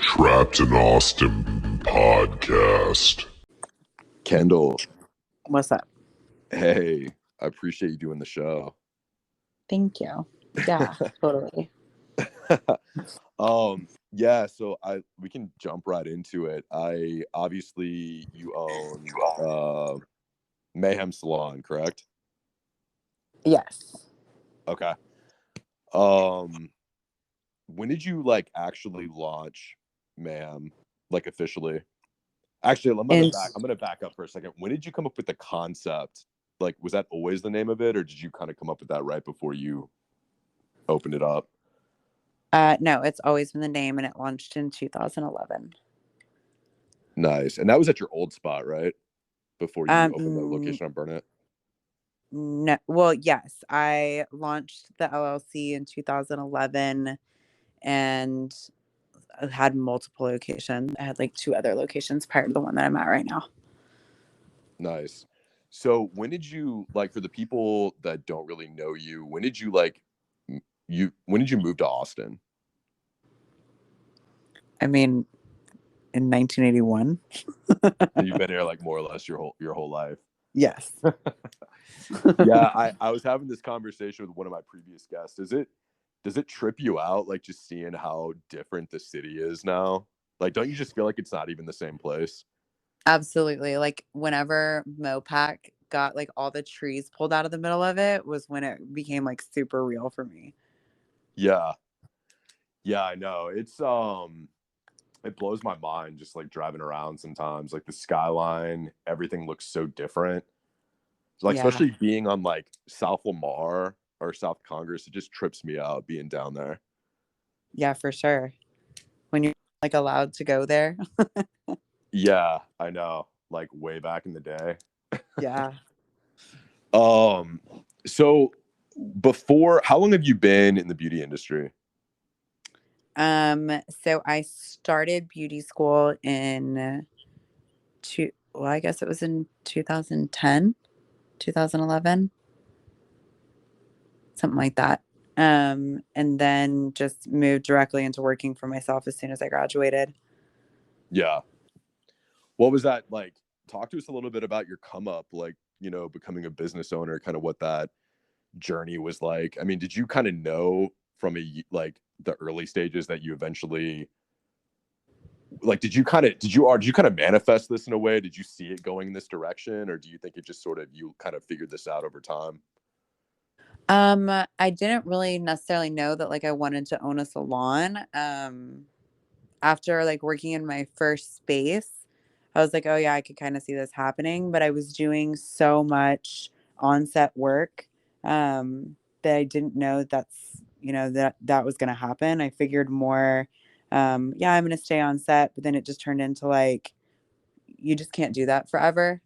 Trapped in Austin podcast. Kendall, What's up? hey, I appreciate you doing the show. Thank you. Yeah, totally. Yeah, so we can jump right into it. Obviously you own Mayhem Salon, correct? Yes. Okay. When did you actually launch Mayhem, officially? Actually, I'm gonna back up for a second. When did you come up with the concept? Was that always the name of it, or did you kind of come up with that right before you opened it up? No, it's always been the name, and it launched in 2011. Nice. And that was at your old spot, right? Before you opened the location on Burnett? No, well, yes, I launched the LLC in 2011, and I had multiple locations. I had 2 other locations prior to the one that I'm at right now. Nice. So when did you, for the people that don't really know you, when did you when did you move to Austin? I mean, in 1981. And you've been here more or less your whole life. Yes. Yeah, I was having this conversation with one of my previous guests. Does it trip you out, just seeing how different the city is now? Don't you just feel like it's not even the same place? Absolutely. Whenever Mopac got all the trees pulled out of the middle of it was when it became super real for me. Yeah. Yeah, I know. It's it blows my mind just driving around sometimes. The skyline, everything looks so different. Especially being on South Lamar or South Congress, it just trips me out being down there. Yeah, for sure. When you're allowed to go there. Yeah, I know. Way back in the day. Yeah. So how long have you been in the beauty industry? So I started beauty school I guess it was in 2010, 2011, something like that. And then just moved directly into working for myself as soon as I graduated. Yeah. What was that like? Talk to us a little bit about your come up, becoming a business owner, kind of what that journey was like. I mean, did you kind of know from the early stages that you eventually did you kind of manifest this in a way? Did you see it going in this direction, or do you think it just sort of you kind of figured this out over time? I didn't really necessarily know that I wanted to own a salon. After working in my first space, I was like, oh yeah, I could kind of see this happening, but I was doing so much on-set work that I didn't know that was going to happen. I figured more, yeah, I'm going to stay on set, but then it just turned into you just can't do that forever.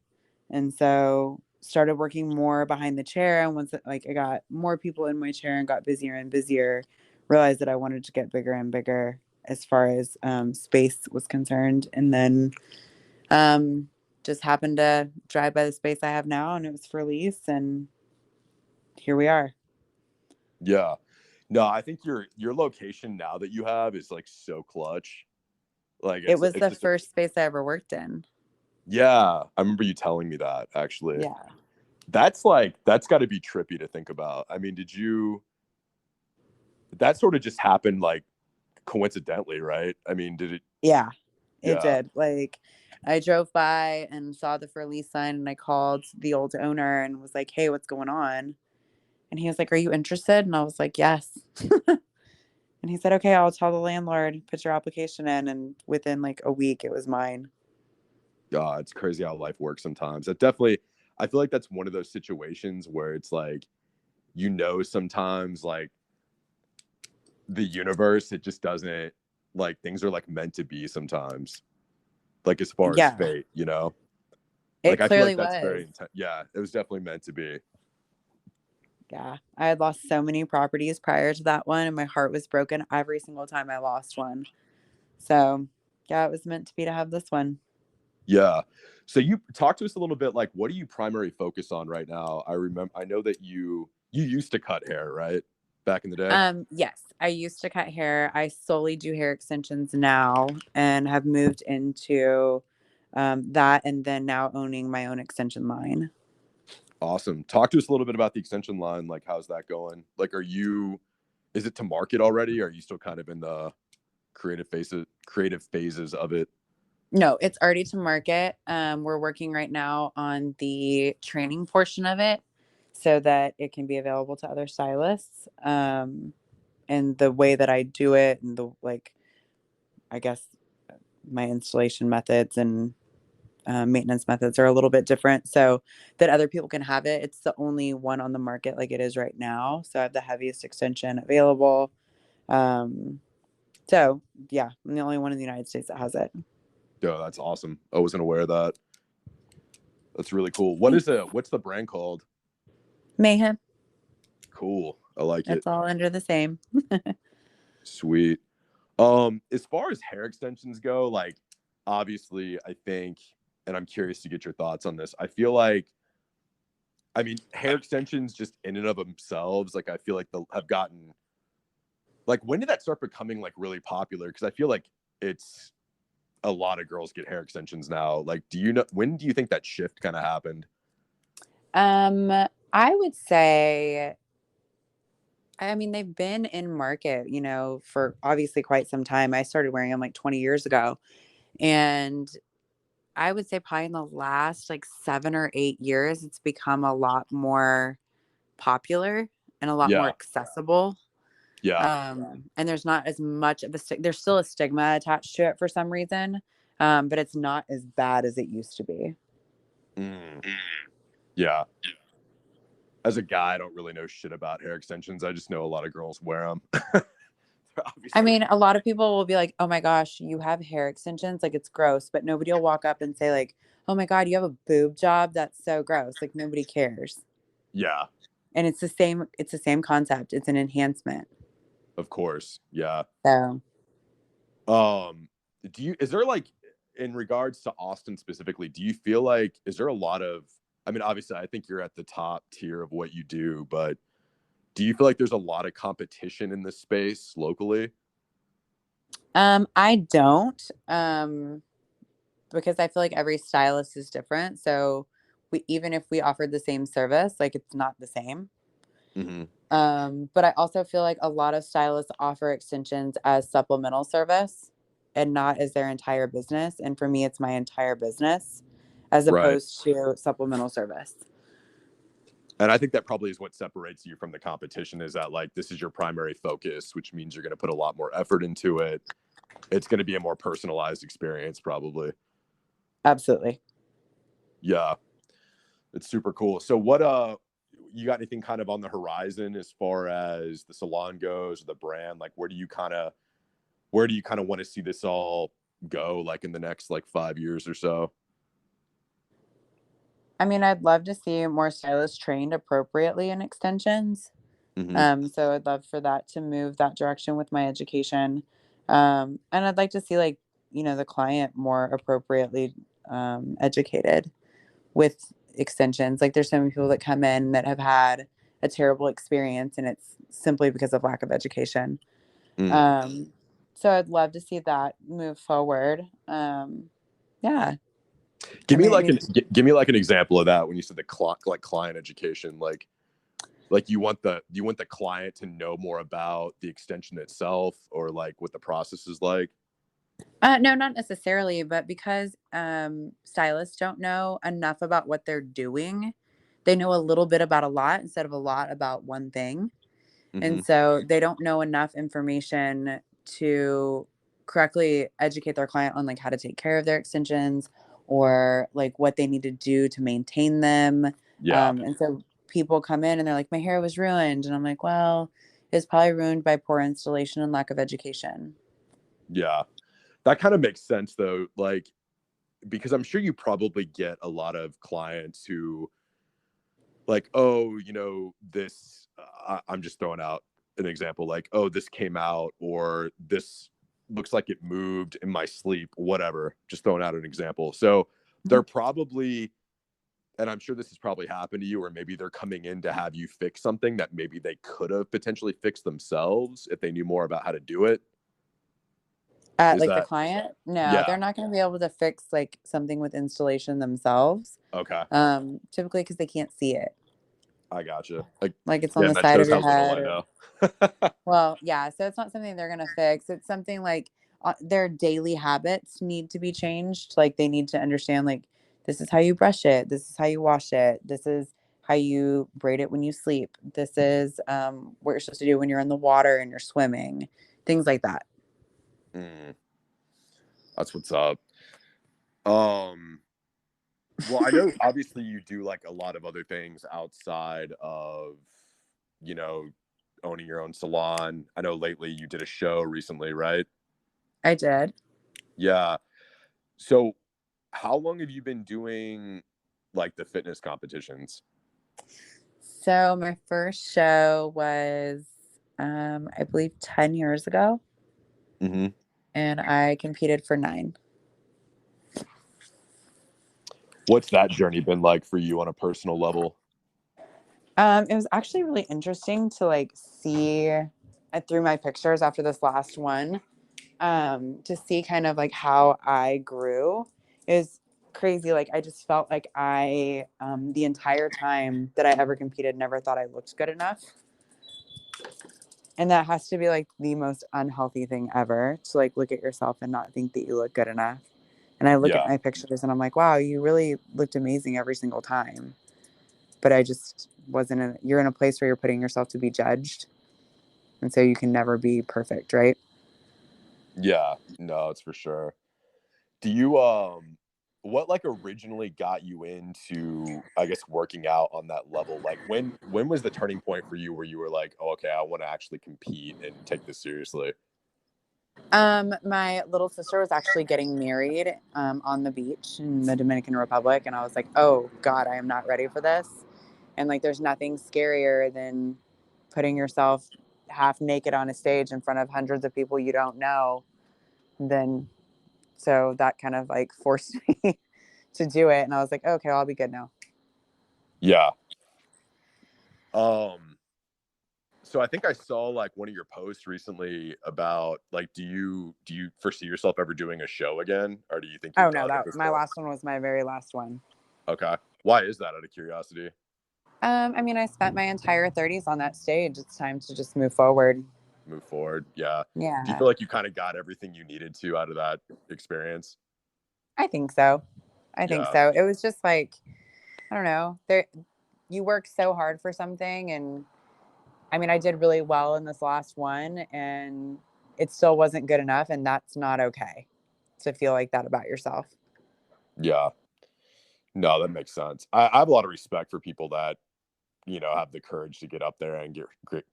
And so started working more behind the chair. And once I got more people in my chair and got busier and busier, realized that I wanted to get bigger and bigger as far as space was concerned. And then just happened to drive by the space I have now, and it was for lease, and here we are. Yeah. No, I think your location now that you have is so clutch. It was the first space I ever worked in. Yeah, I remember you telling me that, actually. Yeah. That's got to be trippy to think about. I mean, that sort of just happened coincidentally, right? I mean, did it? Yeah, it did. I drove by and saw the for lease sign, and I called the old owner and was like, hey, what's going on? And he was like, are you interested? And I was like, yes. And he said, okay, I'll tell the landlord, put your application in. And within a week, it was mine. God, it's crazy how life works sometimes. I feel like that's one of those situations where it's sometimes the universe, it just doesn't things are meant to be sometimes. As far as fate, It clearly I feel that's was. very yeah, it was definitely meant to be. Yeah, I had lost so many properties prior to that one, and my heart was broken every single time I lost one. So yeah, it was meant to be to have this one. Yeah. So you talk to us a little bit, what do you primary focus on right now? I know that you used to cut hair, right? back in the day? Yes, I used to cut hair. I solely do hair extensions now and have moved into that, and then now owning my own extension line. Awesome. Talk to us a little bit about the extension line. Like, how's that going? Like, is it to market already? Or are you still kind of in the creative phases of it? No, it's already to market. We're working right now on the training portion of it so that it can be available to other stylists. And the way that I do it, and I guess my installation methods and maintenance methods are a little bit different so that other people can have it. It's the only one on the market like it is right now. So I have the heaviest extension available. So yeah, I'm the only one in the United States that has it. Yo, that's awesome. I wasn't aware of that. That's really cool. What's the brand called? Mayhem. Cool. I like it. It's all under the same. Sweet. As far as hair extensions go, like, obviously, I think, and I'm curious to get your thoughts on this. I feel like, I mean, hair extensions just in and of themselves, like, I feel like have gotten, like, when did that start becoming like really popular? Because I feel like it's a lot of girls get hair extensions now. Like, when do you think that shift kind of happened? I would say, I mean, they've been in market, for obviously quite some time. I started wearing them like 20 years ago. And I would say probably in the last like 7 or 8 years, it's become a lot more popular and a lot more accessible. Yeah. And there's not as much of there's still a stigma attached to it for some reason. But it's not as bad as it used to be. Yeah. As a guy, I don't really know shit about hair extensions. I just know a lot of girls wear them. I mean, a lot of people will be like, oh my gosh, you have hair extensions. Like, it's gross. But nobody will walk up and say like, oh my God, you have a boob job. That's so gross. Like, nobody cares. Yeah. And it's the same concept. It's an enhancement. Of course. Yeah. So, is there like, in regards to Austin specifically, do you feel like, is there a lot of, I mean, obviously I think you're at the top tier of what you do, but do you feel like there's a lot of competition in this space locally? I don't, because I feel like every stylist is different. So even if we offered the same service, like, it's not the same. But I also feel like a lot of stylists offer extensions as supplemental service and not as their entire business. And for me, it's my entire business as opposed to supplemental service. And I think that probably is what separates you from the competition, is that like, this is your primary focus, which means you're going to put a lot more effort into it. It's going to be a more personalized experience, probably. Absolutely. Yeah. It's super cool. So you got anything kind of on the horizon as far as the salon goes, or the brand? Like, where do you kind of want to see this all go, like, in the next like 5 years or so? I mean, I'd love to see more stylists trained appropriately in extensions. So I'd love for that to move that direction with my education. And I'd like to see, like, the client more appropriately educated with extensions. Like, there's so many people that come in that have had a terrible experience, and it's simply because of lack of education. So I'd love to see that move forward. Yeah. Give me like an example of that when you said like client education. Like you want the client to know more about the extension itself, or like what the process is like? No, not necessarily, but because stylists don't know enough about what they're doing, they know a little bit about a lot instead of a lot about one thing. And so they don't know enough information to correctly educate their client on like how to take care of their extensions, or like what they need to do to maintain them. And so people come in and they're like, my hair was ruined. And I'm like, well, it's probably ruined by poor installation and lack of education. Yeah. That kind of makes sense though. Like, because I'm sure you probably get a lot of clients who like, oh, this, I'm just throwing out an example, like, oh, this came out, or this looks like it moved in my sleep, whatever, just throwing out an example. So they're probably, and I'm sure this has probably happened to you, or maybe they're coming in to have you fix something that maybe they could have potentially fixed themselves if they knew more about how to do it. Is Like the that, client, no, yeah, they're not going to be able to fix like something with installation themselves. okay, Typically because they can't see it. I gotcha. Like, Like it's on yeah, the that side of shows your how little head I or know. well, yeah, so it's not something they're going to fix. It's something like their daily habits need to be changed. Like they need to understand like this is how you brush it, this is how you wash it, this is how you braid it when you sleep. This is what you're supposed to do when you're in the water and you're swimming. Things like that. Mm, that's what's up. Um, well, I know obviously you do like a lot of other things outside of, you know, owning your own salon. I know lately you did a show recently, right? I did. Yeah. So how long have you been doing like the fitness competitions? So my first show was I believe 10 years ago Mm-hmm. and I competed for 9. What's that journey been like for you on a personal level? It was actually really interesting to like see through my pictures after this last one, to see kind of like how I grew. It was crazy. Like I just felt like the entire time that I ever competed, never thought I looked good enough. And that has to be like the most unhealthy thing ever, to like look at yourself and not think that you look good enough. And I look at Yeah. my pictures and I'm like, wow, you really looked amazing every single time. But I just you're in a place where you're putting yourself to be judged. And so you can never be perfect, right? Yeah. No, it's for sure. Do you what like originally got you into, I guess, working out on that level? Like when was the turning point for you where you were like, oh, okay, I want to actually compete and take this seriously? My little sister was actually getting married on the beach in the Dominican Republic. And I was like, oh God, I am not ready for this. And like, there's nothing scarier than putting yourself half naked on a stage in front of hundreds of people you don't know. Then, so that kind of like forced me to do it. And I was like, okay, I'll be good now. Yeah. Um so I think I saw like one of your posts recently about like do you foresee yourself ever doing a show again, or do you think you're Oh no, done at that this my point? last one was my very last one. Okay. Why is that, out of curiosity? I mean, I spent my entire 30s on that stage. It's time to just move forward. Move forward. Yeah. Do you Yeah, feel like you kind of got everything you needed to out of that experience? I think so. I think Yeah. so. It was just like, I don't know. You work so hard for something, and I mean, I did really well in this last one, and it still wasn't good enough, and that's not okay to feel like that about yourself. Yeah. No, that makes sense. I have a lot of respect for people that, have the courage to get up there and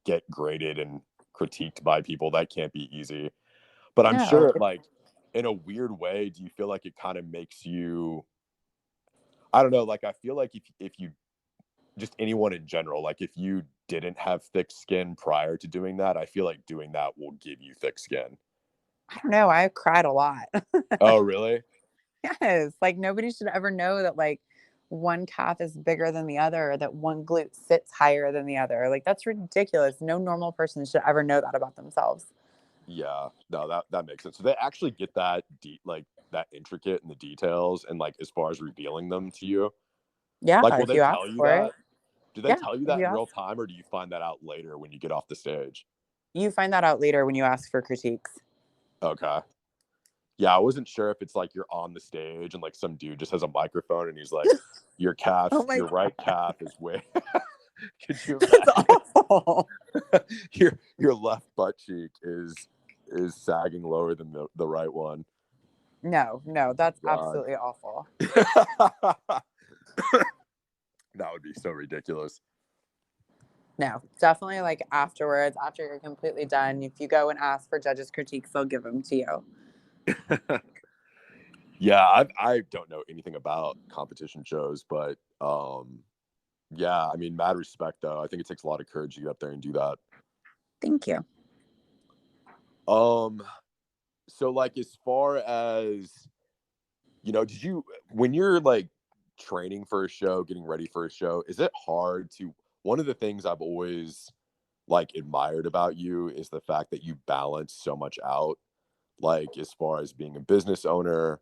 get graded and critiqued by people. That can't be easy. But I'm No, sure, like, in a weird way, do you feel like it kind of makes you, I don't know, like, I feel like if you, just anyone in general, like, if you didn't have thick skin prior to doing that, I feel like doing that will give you thick skin. I don't know. I cried a lot. Oh, really? Yes, like nobody should ever know that like one calf is bigger than the other, or that one glute sits higher than the other. Like that's ridiculous. No normal person should ever know that about themselves. Yeah, no, that makes sense. So they actually get that like that intricate in the details, and like as far as revealing them to you. Yeah, Like, will if they you tell ask you for it. that? Do they Yeah, tell you if that you in real ask, time, or do you find that out later when you get off the stage? you find that out later when you ask for critiques. Okay. Yeah, I wasn't sure if it's like you're on the stage and like some dude just has a microphone and he's like, Oh my your right God, calf is way. Could you that's imagine? awful. Your left butt cheek is sagging lower than the right one. No, no, that's God. absolutely awful. That would be so ridiculous. No, definitely like afterwards, after you're completely done, if you go and ask for judges' critiques, they'll give them to you. Yeah, I don't know anything about competition shows, but yeah, I mean, mad respect though. I think it takes a lot of courage to get up there and do that. Thank you. Um, so like as far as, did you, when you're like training for a show, getting ready for a show, is it hard to, one of the things I've always like admired about you is the fact that you balance so much out, like as far as being a business owner,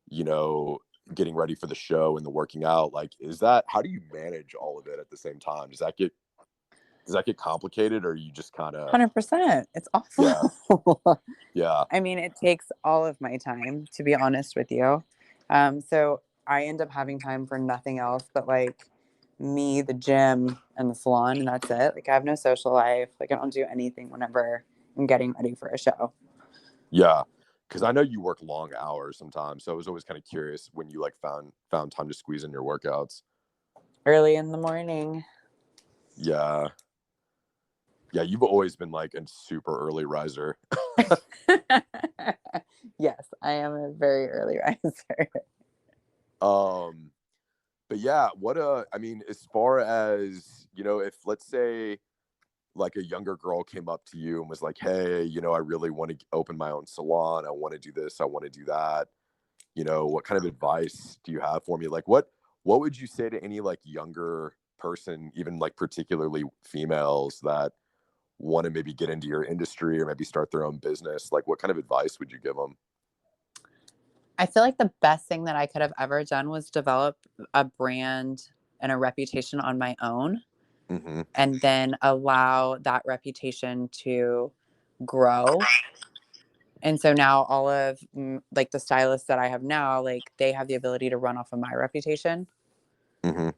you know, getting ready for the show and the working out. Like, is that, how do you manage all of it at the same time? Does that get complicated, or you just kind of, 100%. It's yeah, awful. yeah, I mean, it takes all of my time, to be honest with you. So I end up having time for nothing else but like me, the gym, and the salon, and that's it. Like I have no social life. Like I don't do anything whenever I'm getting ready for a show. yeah? Because I know you work long hours sometimes, so I was always kind of curious when you like found time to squeeze in your workouts. Early in the morning. Yeah, yeah, you've always been like a super early riser. Yes, I am a very early riser. um but yeah, I mean, as far as, you know, if let's say like a younger girl came up to you and was like, hey, you know, I really want to open my own salon, I want to do this, I want to do that, you know, what kind of advice do you have for me? Like what would you say to any like younger person, even like particularly females that want to maybe get into your industry or maybe start their own business? Like what kind of advice would you give them? I feel like the best thing that I could have ever done was develop a brand and a reputation on my own, Mm-hmm. and then allow that reputation to grow. And so now all of like the stylists that I have now, like they have the ability to run off of my reputation. Mm-hmm.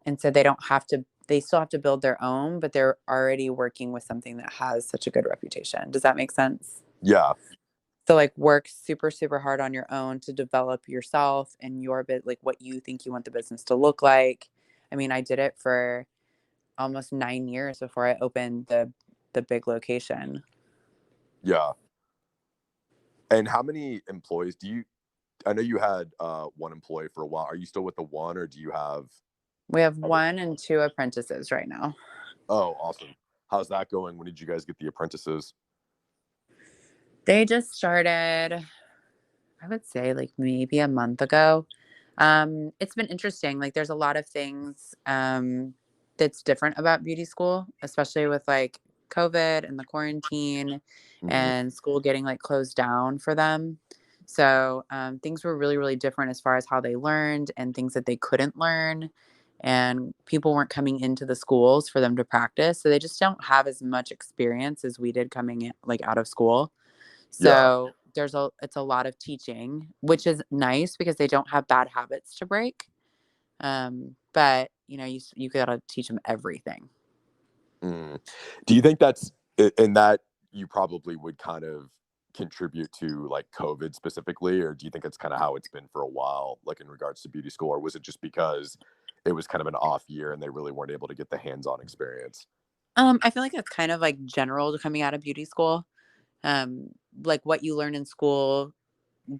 And so they don't have to, they still have to build their own, but they're already working with something that has such a good reputation. Does that make sense? Yeah. So like work super, super hard on your own to develop yourself and your bit, like what you think you want the business to look like. I mean, I did it for almost 9 years before I opened the big location. Yeah. And how many employees do you, I know you had one employee for a while. Are you still with the one, or do you have We have other? 1 and 2 apprentices right now. Oh, awesome. How's that going? When did you guys get the apprentices? They just started, I would say like maybe a month ago. It's been interesting. Like there's a lot of things that's different about beauty school, especially with like COVID and the quarantine Mm-hmm. and school getting like closed down for them. So things were really, really different as far as how they learned and things that they couldn't learn. And people weren't coming into the schools for them to practice. So they just don't have as much experience as we did coming in, like out of school. Yeah. So it's a lot of teaching, which is nice because they don't have bad habits to break. But you know, you gotta teach them everything. Mm. Do you think that's, and that you probably would kind of contribute to like COVID specifically, or do you think it's kind of how it's been for a while, like in regards to beauty school, or was it just because it was kind of an off year and they really weren't able to get the hands-on experience? I feel like it's kind of like general to coming out of beauty school. Um, like what you learn in school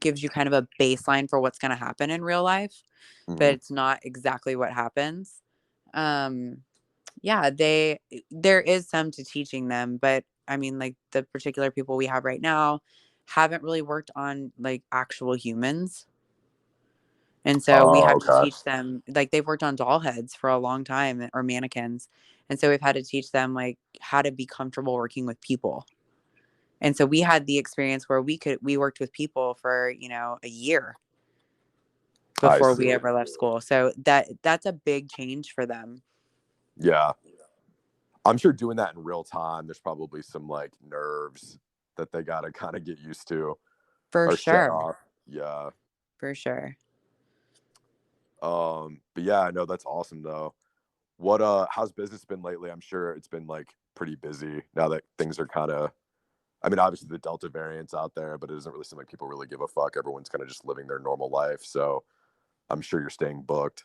gives you kind of a baseline for what's going to happen in real life, but Mm-hmm. it's not exactly what happens. Um, yeah, there is some to teaching them, but I mean, like the particular people we have right now haven't really worked on like actual humans. And so we Oh, have to okay. teach them, like they've worked on doll heads for a long time or mannequins. And so we've had to teach them like how to be comfortable working with people. And so we had the experience where we worked with people for, you know, a year I before we see. ever left school. So that's a big change for them. Yeah. I'm sure doing that in real time, there's probably some like nerves that they got to kind of get used to For or set sure. off. Yeah. For sure. But yeah, I know that's awesome though. How's business been lately? I'm sure it's been like pretty busy now that things are kind of, I mean, obviously the Delta variant's out there, but it doesn't really seem like people really give a fuck. Everyone's kind of just living their normal life. So I'm sure you're staying booked.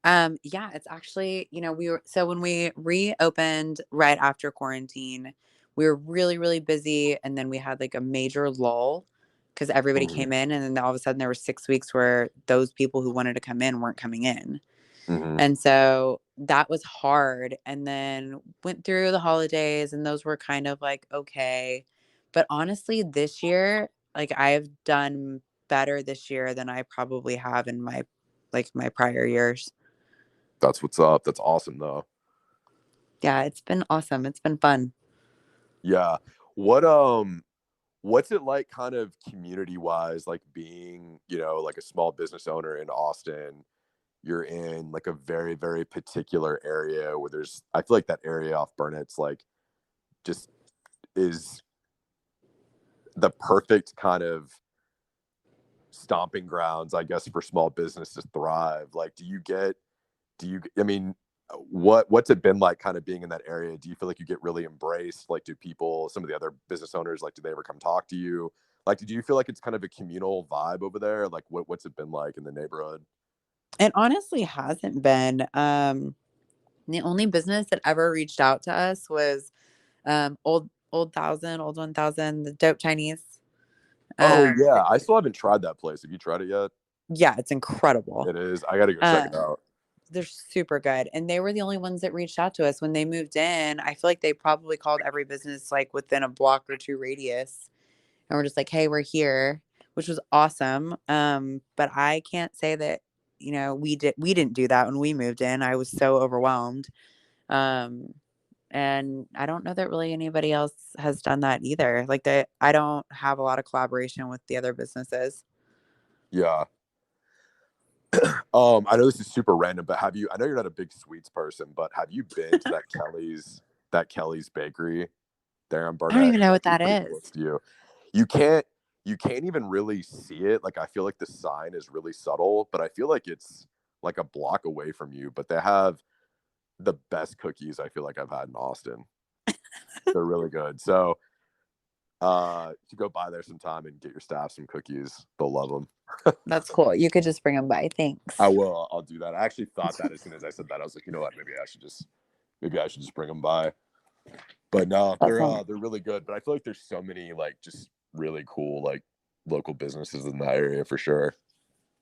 Yeah, it's actually, you know, so when we reopened right after quarantine, we were really, really busy. And then we had like a major lull because everybody Mm-hmm. came in. And then all of a sudden there were 6 weeks where those people who wanted to come in weren't coming in. Mm-hmm. And so that was hard. And then went through the holidays and those were kind of like, okay. But honestly, this year, like I've done better this year than I probably have in my like my prior years. That's what's up. That's awesome though. Yeah, it's been awesome. It's been fun. Yeah. What what's it like kind of community wise, like being, you know, like a small business owner in Austin? You're in like a very, very particular area where I feel like that area off Burnett's like just is the perfect kind of stomping grounds, I guess, for small business to thrive. Like, I mean, what's it been like kind of being in that area? Do you feel like you get really embraced? Like, do people, some of the other business owners, like, do they ever come talk to you? Like, do you feel like it's kind of a communal vibe over there? Like, what's it been like in the neighborhood? It honestly hasn't been. The only business that ever reached out to us was old 1000, the Dope Chinese. Oh yeah, I still haven't tried that place. Have you tried it yet? Yeah, it's incredible. It is. I gotta go check it out. They're super good. And they were the only ones that reached out to us when they moved in. I feel like they probably called every business like within a block or two radius. And we're just like, hey, we're here, which was awesome. But I can't say that, we didn't do that when we moved in. I was so overwhelmed. And I don't know that really anybody else has done that either. Like I don't have a lot of collaboration with the other businesses. Yeah. I know this is super random, but I know you're not a big sweets person, but have you been to that Kelly's bakery there on Burnett? I don't even know what that is. Close to you. You can't even really see it. Like, I feel like the sign is really subtle, but I feel like it's like a block away from you, but they have the best cookies I feel like I've had in Austin. They're really good. So, to go by there sometime and get your staff some cookies. They'll love them. That's cool. You could just bring them by. Thanks. I will. I'll do that. I actually thought that as soon as I said that, I was like, you know what? Maybe I should just bring them by. But no, they're really good. But I feel like there's so many like just really cool like local businesses in that area for sure.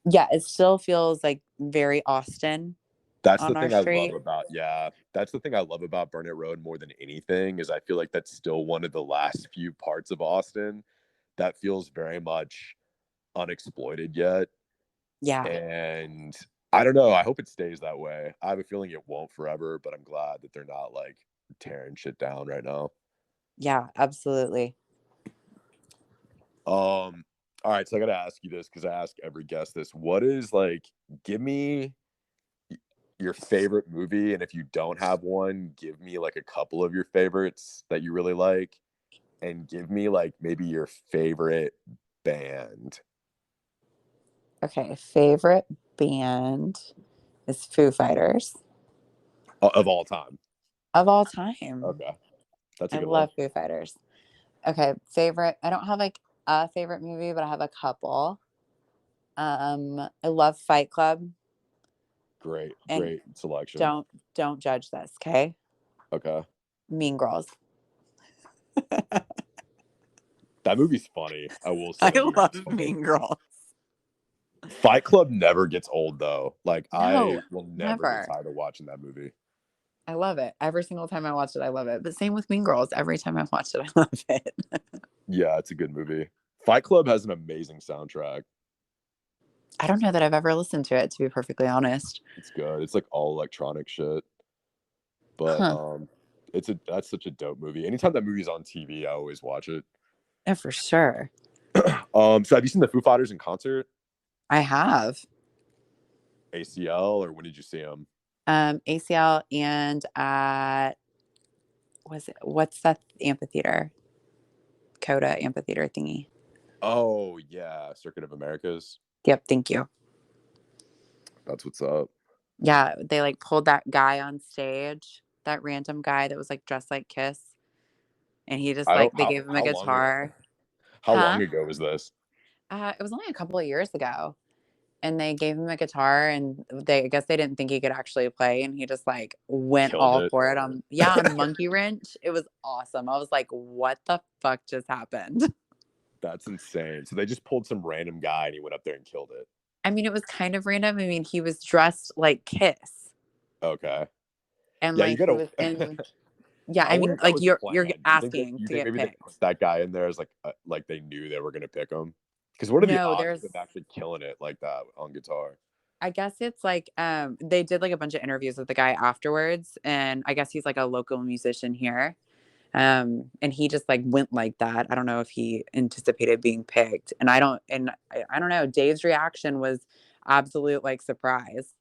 Yeah, it still feels like very Austin. That's the thing I love about, that's the thing I love about Burnett Road more than anything is I feel like that's still one of the last few parts of Austin that feels very much unexploited yet. Yeah. And I don't know. I hope it stays that way. I have a feeling it won't forever, but I'm glad that they're not like tearing shit down right now. Yeah, absolutely. All right, so I gotta ask you this because I ask every guest this. What is like, give me your favorite movie, and if you don't have one, give me like a couple of your favorites that you really like, and give me like maybe your favorite band. Okay, favorite band is Foo Fighters. Of all time. Of all time. Okay. That's a good one. I love Foo Fighters. Okay, favorite. I don't have like a favorite movie, but I have a couple. I love Fight Club. Great selection. Don't judge this, okay? Okay. Mean Girls. That movie's funny. I will say. I love Mean Girls. Fight Club never gets old though. Like I will never never get tired of watching that movie. I love it. Every single time I watch it, I love it. But same with Mean Girls. Every time I watch it, I love it. Yeah, it's a good movie. Fight Club has an amazing soundtrack. I don't know that I've ever listened to it, to be perfectly honest. It's good. It's like all electronic shit. But that's such a dope movie. Anytime that movie's on TV, I always watch it. Yeah, for sure. So have you seen the Foo Fighters in concert? I have. ACL, or when did you see them? ACL and at what's that amphitheater? Coda amphitheater thingy. Oh yeah, Circuit of Americas. Yep, thank you. That's what's up. Yeah, they like pulled that guy on stage, that random guy that was like dressed like Kiss, and he just like they gave him a guitar. How long ago was this? It was only a couple of years ago. And they gave him a guitar, and I guess they didn't think he could actually play, and he just like went all for it on Monkey Wrench. It was awesome. I was like, what the fuck just happened? That's insane. So they just pulled some random guy and he went up there and killed it. I mean, it was kind of random. I mean, he was dressed like Kiss. Okay. And like he was in I mean, like you're asking to get picked. They put that guy in there as like they knew they were gonna pick him. Because what are the odds of him actually killing it like that on guitar? I guess it's like they did like a bunch of interviews with the guy afterwards, and I guess he's like a local musician here. And he just like went like that. I don't know if he anticipated being picked. And I don't know. Dave's reaction was absolute like surprise.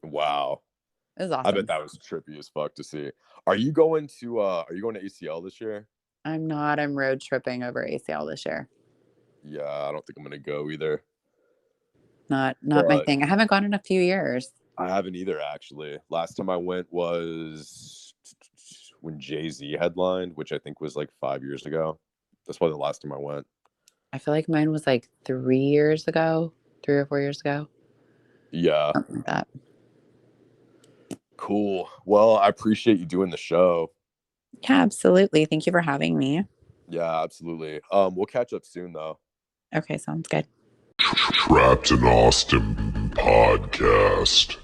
Wow. It was I bet awesome. that was trippy as fuck to see. Are you going to ACL this year? I'm not. I'm road tripping over ACL this year. Yeah, I don't think I'm gonna go either. Not my But thing. I haven't gone in a few years. I haven't either, actually. Last time I went was when Jay-Z headlined, which I think was like 5 years ago. That's probably the last time I went. I feel like mine was like 3 years ago, 3 or 4 years ago. Yeah. Something like that. Cool. Well, I appreciate you doing the show. Yeah, absolutely. Thank you for having me. Yeah, absolutely. We'll catch up soon though. Okay, sounds good. Trapped in Austin podcast.